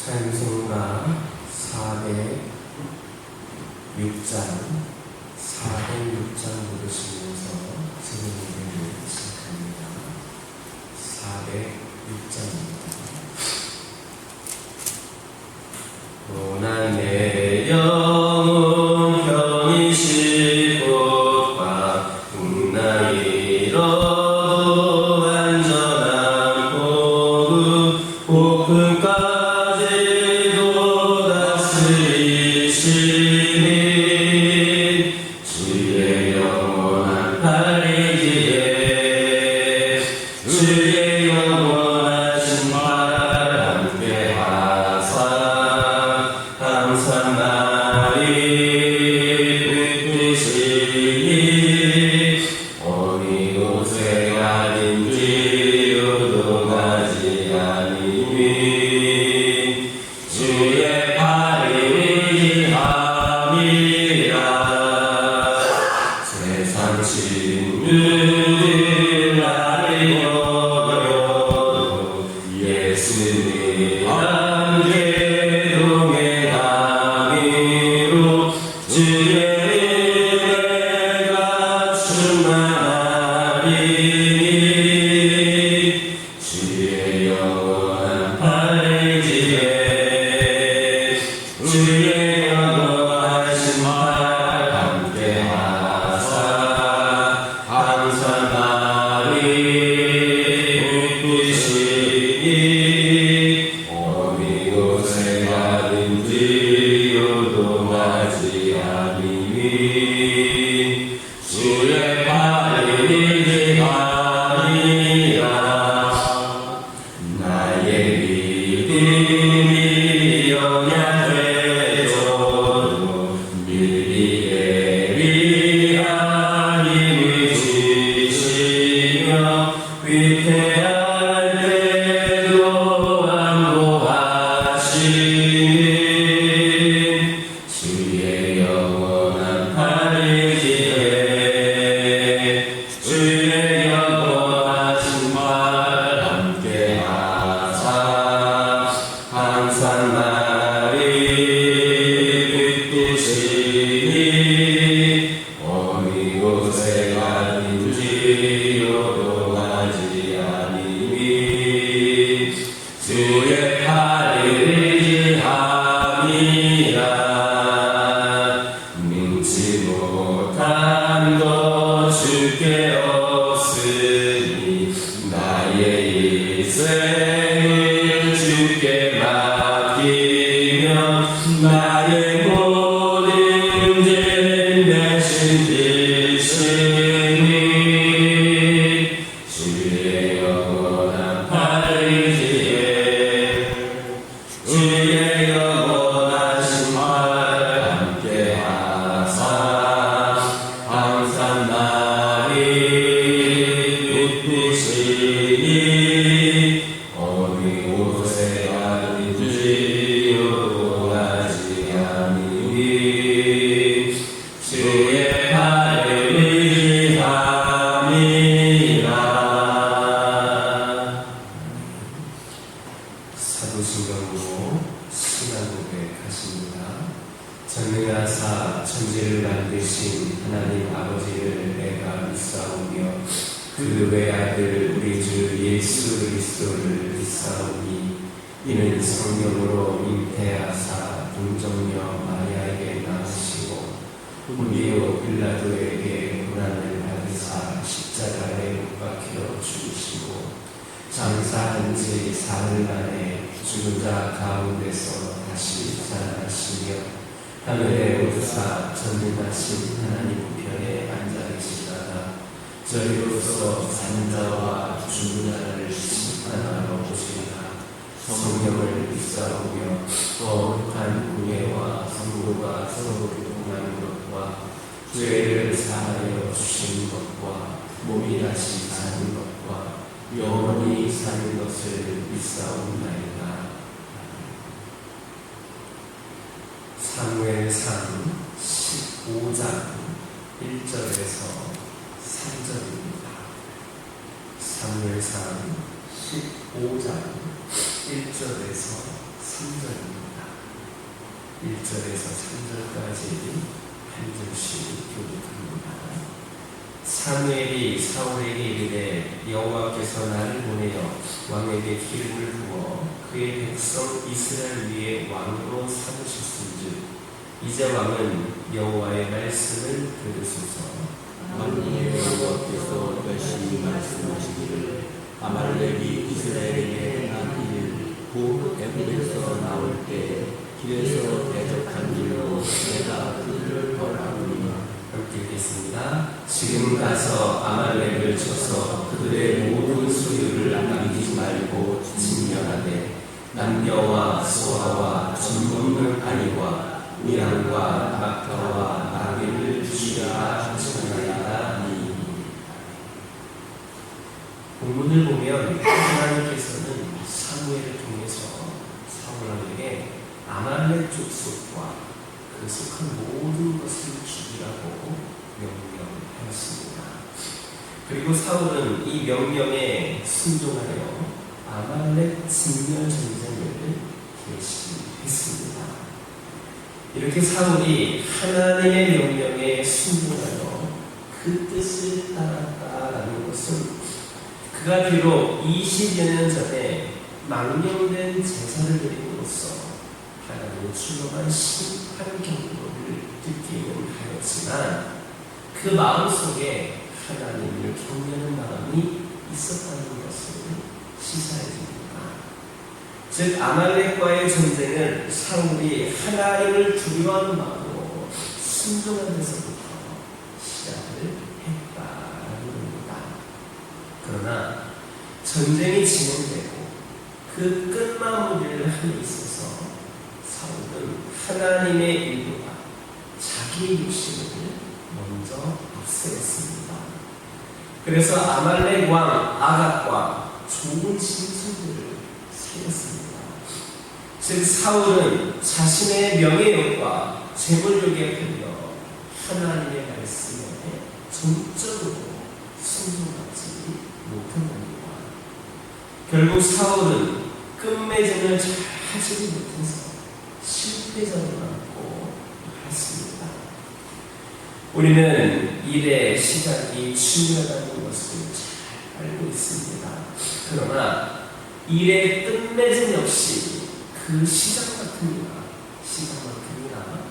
찬송가 406장 부르시면서 진행을 시작합니다. 406장입니다. 고난 내 영혼 평이 쉴 곳과 풍랑이로 사도신경으로 신앙 고백하십니다. 전능하사 천지를 만드신 하나님 아버지를 내가 믿사오며 그 외아들 우리 주 예수 그리스도를 믿사오니 이는 성령으로 잉태하사 동정녀 마리아에게 낳으시고 본디오 빌라도에게 고난을 받으사 십자가에 못 박혀 죽으시고 장사한 지 사흘 만에 죽은 자 가운데서 다시 살아나시며 하늘에 오르사 전능하신 하나님 우편에 앉아 계시다가 저리로서 사는 자와 죽은 자를 심판하러 오시리라. 성령을 믿사오며 거룩한 공예와 성도가 서로 교통하는 것과 죄를 사하여 주신 것과 몸이 다시 사는 것과 영원히 사는 것을 믿사옵나이다. 사무엘상 15장 1절에서 3절입니다. 사무엘상 15장 1절에서 3절입니다. 1절에서 3절까지 한 절씩 교독합니다. 사무엘이 사울에게 이르되 여호와께서 나를 보내어 왕에게 기름을 부어 그의 백성 이스라엘 위에 왕으로 삼으셨은즉 이제 왕은 여호와의 말씀을 들으소서. 만군의 여호와께서 열심히 말씀하시기를 아말렉이 이스라엘에게 행한 일 곧 애굽에서 나올 때 길에서 대적한 일로 내가 그들을 벌하노니. 함께 읽겠습니다. 지금 가서 아말렉을 쳐서 그들의 모든 소유를 남기지 말고 진멸하되 남녀와 소아와 젖먹는 아이와 우양과 낙타와 나귀를 주시라 하시나이다. 본문을 보면 하나님께서는 사무엘을 통해서 사울에게 아말렉 족속과 그 속한 모든 것을 죽이라고 명령하였습니다. 그리고 사울은 이 명령에 순종하여 아말렉 진멸 전쟁을 개시했습니다. 이렇게 사울이 하나님의 명령에 순종하여 그 뜻을 따랐다라는 것은 그가 비록 20여 년 전에 망령된 제사를 드림으로써 하나님의 출범한 심판 경고를 듣기는 하였지만 그 마음속에 하나님을 경외하는 마음이 있었다는 것을 시사해줍니다. 즉 아말렉과의 전쟁은 사울이 하나님을 두려워하는 마음으로 순종한 데서부터 시작을 했다라는 겁니다. 그러나 전쟁이 진행되고 그 끝마무리를 함에 있어서 사울은 하나님의 일부가 자기의 육신을 먼저 없애었습니다. 그래서 아말렉 왕 아각과 좋은 짐승들을 살렸습니다. 즉 사울은 자신의 명예욕과 재물욕에 끌려 하나님의 말씀에 전적으로 순종하지 못한 겁니다. 결국 사울은 끝맺음을 잘 하지 못해서 실패자로 남고 했습니다. 우리는 일의 시작이 중요하다는 것을 잘 알고 있습니다. 그러나 일의 끝맺음 역시 그 시작만큼이나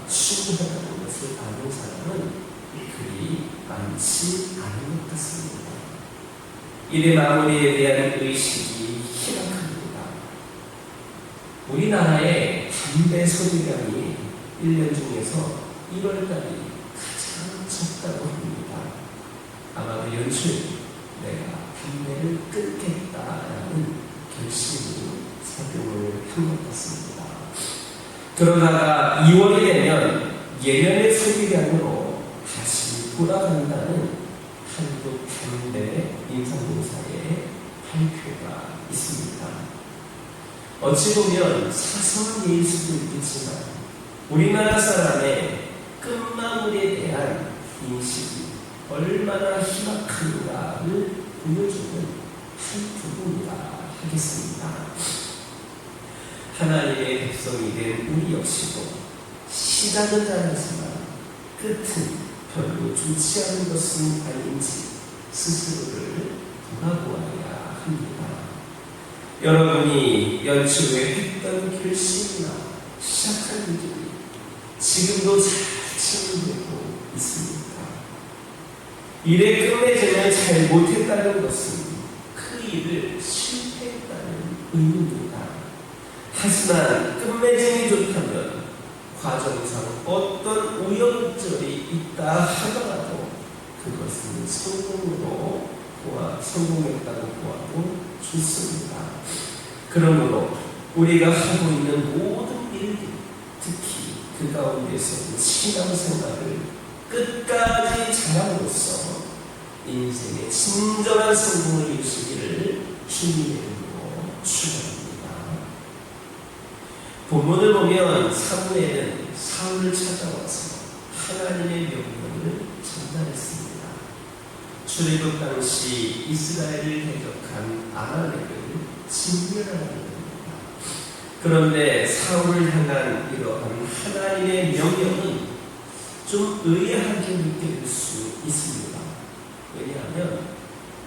중요하다는 것을 아는 사람은 그리 많지 않은 것 같습니다. 일의 마무리에 대한 의식이 희박합니다. 우리나라의 담배 소비량이 1년 중에서 1월달이 가장 적다고 합니다. 아마도 연초에 내가 담배를 끊겠다라는 결심이 작용을 한 것 같습니다. 그러다가 2월이 되면 예년의 소비량으로 다시 돌아간다는 한국 담배 인상공사의 발표가 있습니다. 어찌 보면 사소한 예일 수도 있겠지만 우리나라 사람의 끝마무리에 대한 인식이 얼마나 희박한가를 보여주는 한 부분이라 하겠습니다. 하나님의 백성이 된 우리 역시도 시작은 잘하지만 끝은 별로 좋지 않은 것은 아닌지 스스로를 돌아보아야 합니다. 여러분이 연초에 했던 결심이나 시작한 일들이 지금도 잘 진행되고 있습니다. 일의 끝맺음을 잘 못했다는 것은 그 일을 실패했다는 의미입니다. 하지만 끝맺음이 좋다면 과정상 어떤 우여곡절이 있다 하더라도 그것은 성공했다고 보아도 좋습니다. 그러므로 우리가 하고 있는 모든 일들, 특히 그 가운데서 신앙생활을 끝까지 잘함으로써 인생의 진정한 성공을 이루시기를 주님의 이름으로 축원합니다. 본문을 보면 사무엘은 사울을 찾아와서 하나님의 명령을 전달했습니다. 출애굽 당시 이스라엘을 대적한 아말렉을 진멸하라는 겁니다. 그런데 사울을 향한 이러한 하나님의 명령은 좀 의아하게 느껴질 수 있습니다. 왜냐하면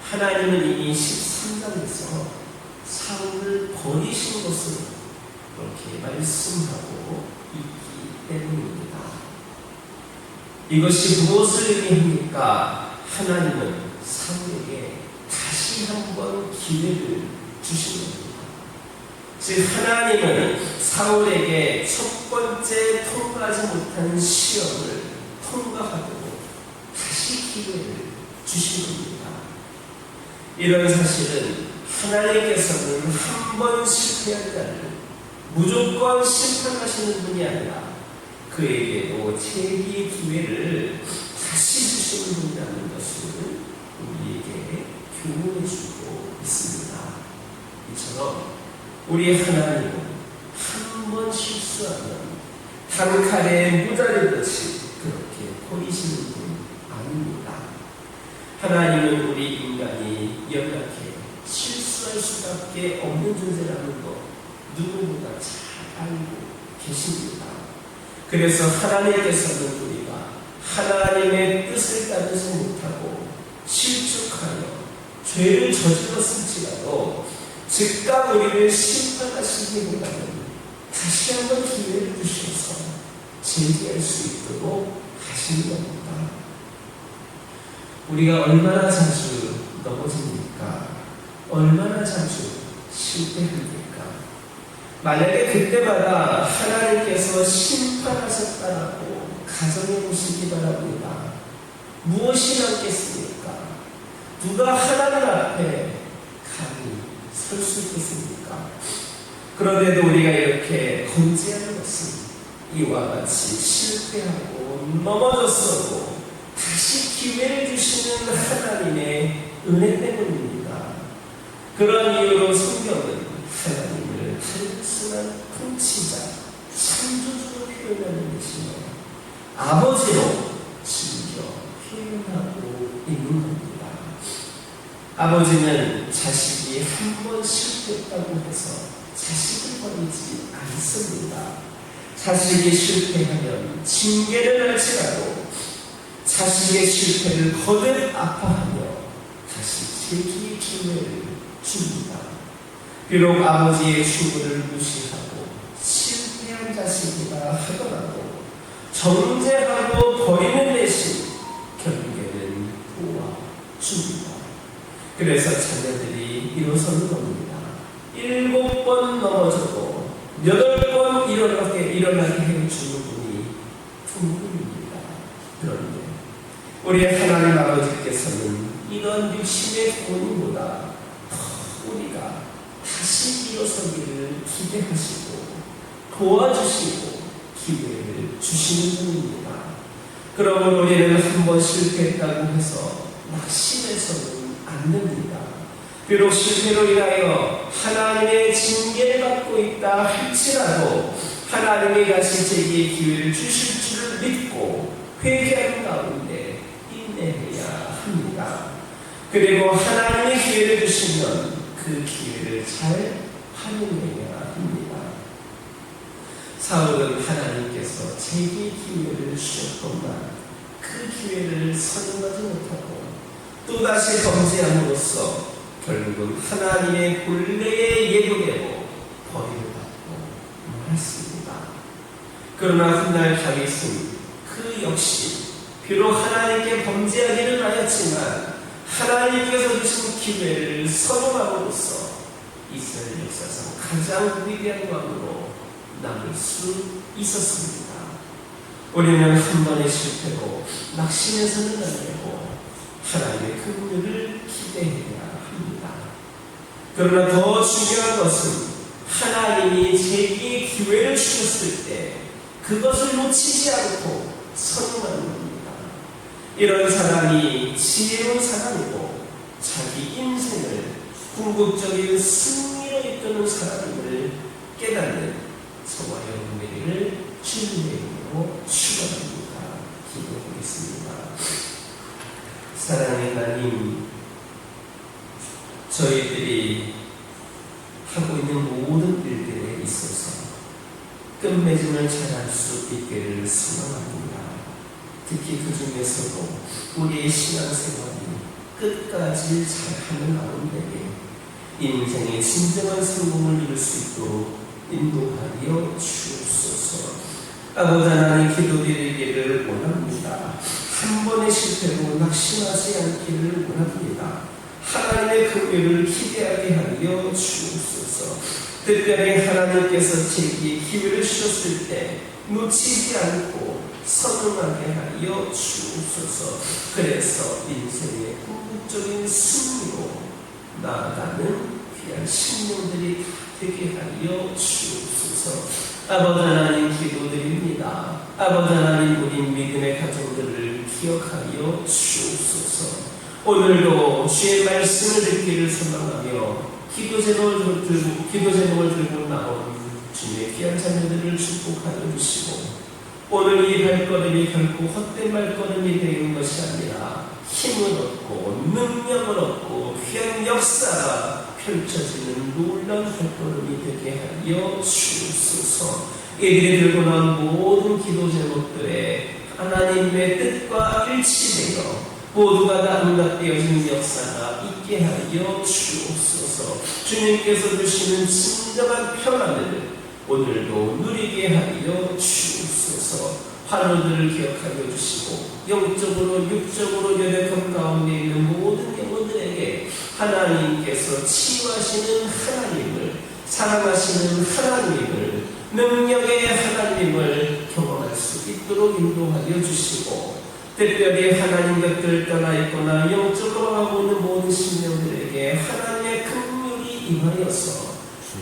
하나님은 이미 13장에서 사울을 버리신 것을 그렇게 말씀하고 있기 때문입니다. 이것이 무엇을 의미합니까? 하나님은 사울에게 다시 한번 기회를 주신 겁니다. 즉 하나님은 사울에게 첫 번째 통과하지 못한 시험을 통과하도록 다시 기회를 주신 겁니다. 이런 사실은 하나님께서는 한 번 실패한 자를 무조건 심판하시는 분이 아니라 그에게도 재기 기회를 다시 주시는 분이라는 것을 우리에게 교훈해주고 있습니다. 이처럼 우리 하나님은 한 번 실수하면 단칼에 무자르듯이 그렇게 버리시는 분 아닙니다. 하나님은 우리 인간이 연약해 실수할 수밖에 없는 존재라는 것 누구보다 잘 알고 계십니다. 그래서 하나님께서는 우리가 하나님의 뜻을 따르지 못하고 실족하여 죄를 저질렀을지라도 즉각 우리를 심판하시기보다는 다시 한번 기회를 주셔서 제기할 수 있도록 하시는 겁니다. 우리가 얼마나 자주 넘어집니까? 얼마나 자주 실패합니까? 만약에 그때마다 하나님께서 심판하셨다라고 가정해 보시기 바랍니다. 무엇이 남겠습니까? 누가 하나님 앞에 감히 설 수 있겠습니까? 그런데도 우리가 이렇게 건재하는 것은 이와 같이 실패하고 넘어졌어도 다시 기회를 주시는 하나님의 은혜 때문입니다. 그런 이유로 성경은 하나님을 단순한 통치자, 창조주로 표현하는 것이며 아버지로 즐겨 표현하고 있는 겁니다. 아버지는 자식이 한 번 실패했다고 해서 자식을 버리지 않습니다. 자식이 실패하면 징계를 할지라도 자식의 실패를 거듭 아파하며 다시 재기의 기회를 줍니다. 비록 아버지의 충고를 무시하고 실패한 자식이라 하더라도 정죄하고 버리는 대신 결국에는 도와줍니다. 그래서 자녀들이 일어서는 겁니다. 7번 넘어져도 8번 일어나게 해주는 분이 부모님입니다. 그런데 우리 하나님 아버지께서는 이런 육신의 부모님보다 더 우리가 다시 일어서기를 기대하시고 도와주시고 기회를 주시는 분입니다. 그러므로 우리는 한 번 실패했다고 해서 낙심해서는 안 됩니다. 비록 실패로 인하여 하나님의 징계를 받고 있다 할지라도 하나님이 다시 제기의 기회를 주실 줄을 믿고 회개하는 가운데 인내해야 합니다. 그리고 하나님의 기회를 주시면 그 기회를 잘 활용해야 합니다. 사울은 하나님께서 제기의 기회를 주셨건만 그 기회를 선용하지 못하고 또다시 범죄함으로써 결국은 하나님의 본래의 예고대로 벌이를 받고 말았습니다. 그러나 훗날 다윗은 그 역시 비록 하나님께 범죄하기는 하였지만 하나님께서 주신 기회를 선용함으로써 이스라엘 역사상 가장 위대한 왕으로 남을 수 있었습니다. 우리는 한 번의 실패로 낙심해서는 안 되고 하나님의 긍휼을 기대해야 합니다. 그러나 더 중요한 것은 하나님이 제기의 기회를 주셨을 때 그것을 놓치지 않고 선용하는 겁니다. 이런 사람이 지혜로운 사람이고 자기 인생을 궁극적인 승리로 이끄는 사람임을 깨닫는 저와 여러분에게를 주님의 이름으로 축원합니다. 기도하겠습니다. 사랑하는 하나님, 저희들이 하고 있는 모든 일들에 있어서 끝맺음을 잘할 수 있기를 소망합니다. 특히 그 중에서도 우리의 신앙생활이 끝까지 잘하는 가운데 인생의 진정한 성공을 이룰 수 있도록 인도하여 주옵소서. 아버지 하나님, 기도드리기를 원합니다. 한 번의 실패로 낙심하지 않기를 원합니다. 하나님의 긍휼을 기대하게 하여 주옵소서. 특별히 하나님께서 제게 기회를 주셨을 때 놓치지 않고 선언하게 하여 주옵소서. 그래서 인생의 궁극적인 승리로 나아가는 귀한 신령들이 되게 하여 주옵소서. 아버지 하나님, 기도드립니다. 아버지 하나님, 우리 믿음의 가정들을 기억하여 주옵소서. 오늘도 주의 말씀을 듣기를 소망하며 기도 제목을 들고 나온 주님의 귀한 자녀들을 축복하여 주시고, 오늘 이 발걸음이 결코 헛된 발걸음이 되는 것이 아니라 힘을 얻고 능력을 얻고 귀한 역사가 펼쳐지는 놀라운 발걸음이 되게 하여 주옵소서. 이들이 들고 나온 모든 기도 제목들에 하나님의 뜻과 일치되어 모두가 다 응답되어지는 역사가 있게 하여 주옵소서. 주님께서 주시는 진정한 평안을 오늘도 누리게 하여 주옵소서. 환우들을 기억하여 주시고 영적으로 육적으로 연약함 가운데 있는 모든 영혼들에게 하나님께서 치유하시는 하나님을, 사랑하시는 하나님을, 능력의 하나님을 경험할 수 있도록 인도하여 주시고, 특별히 하나님 곁을 떠나 있거나 영적으로 하고 있는 모든 신령들에게 하나님의 긍휼이 임하여서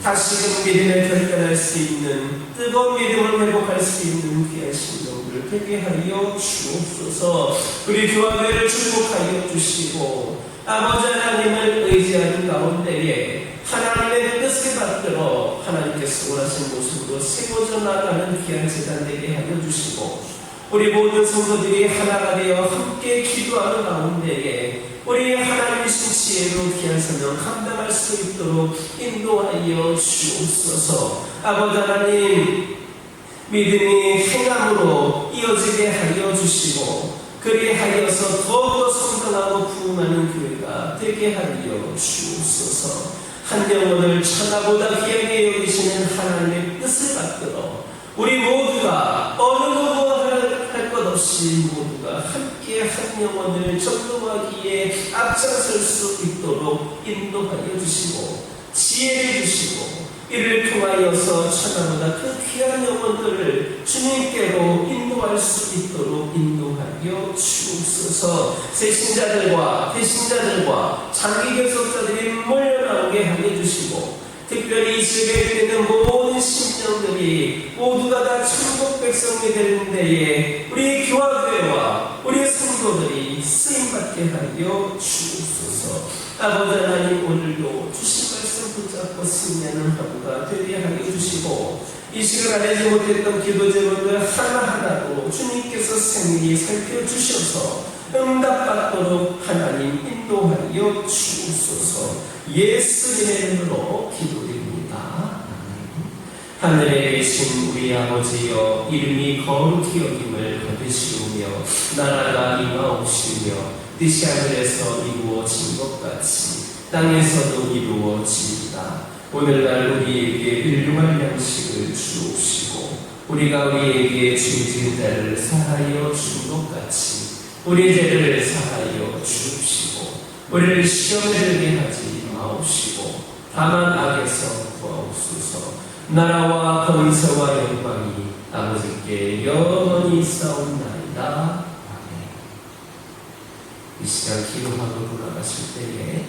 다시금 믿음에 결단할 수 있는, 뜨거운 믿음을 회복할 수 있는 귀한 신령들 되게 하여 주옵소서. 우리 교회를 축복하여 주시고 아버지 하나님을 의지하는 가운데에 하나님의 뜻을 받들어 하나님께서 원하신 모습으로 세워져 나가는 귀한 재단 되게 하여 주시고, 우리 모든 성도들이 하나가 되어 함께 기도하는 가운데에 우리 하나님이신 지혜로 귀한 사명 감당할 수 있도록 인도하여 주옵소서. 아버지 하나님, 믿음이 행함으로 이어지게 하여 주시고 그리하여서 더욱더 성장하고 부흥하는 교회가 되게 하여 주옵소서. 한 영혼을 천하보다 귀하게 여기시는 하나님의 뜻을 받들어 우리 모두가 어느 누구 할 것 없이 모두가 함께 한 영혼을 전도하기에 앞장설 수 있도록 인도하여 주시고 지혜를 주시고, 이를 통하여서 천하보다 그 귀한 영혼들을 주님께로 인도할 수 있도록 인도하여 주옵소서. 새신자들과 배신자들과 장기 결속자들이 몰려나오게 하여 주시고, 특별히 이 지역에 있는 모든 심령들이 모두가 다 천국 백성이 되는 데에 우리 교화교회와 우리 성도들이 쓰임받게 하여 주옵소서. 아버지 하나님, 오늘도 주신 말씀 붙잡고 승리하는 하루가 되게 하여 주시고, 이 시간 알지 못했던 기도 제목들 하나하나도 주님께서 생일이 살펴주셔서 응답받도록 하나님 인도하여 주옵소서. 예수님의 이름으로 기도드립니다. 하늘에 계신 우리 아버지여, 이름이 거룩히 여김을 받으시오며 나라가 임하옵시며 뜻이 하늘에서 이루어진 것 같이 땅에서도 이루어지이다. 오늘날 우리에게 일용할 양식을 주옵시고 우리가 우리에게 죄 지은 자를 사하여 준 것 같이 우리 죄를 사하여 주옵시고 우리를 시험에 들게 하지 마옵시고 다만 악에서 구하옵소서. 나라와 권세와 영광이 아버지께 영원히 있사옵나이다. 아멘. 이 시간 기도하고 돌아가실 때에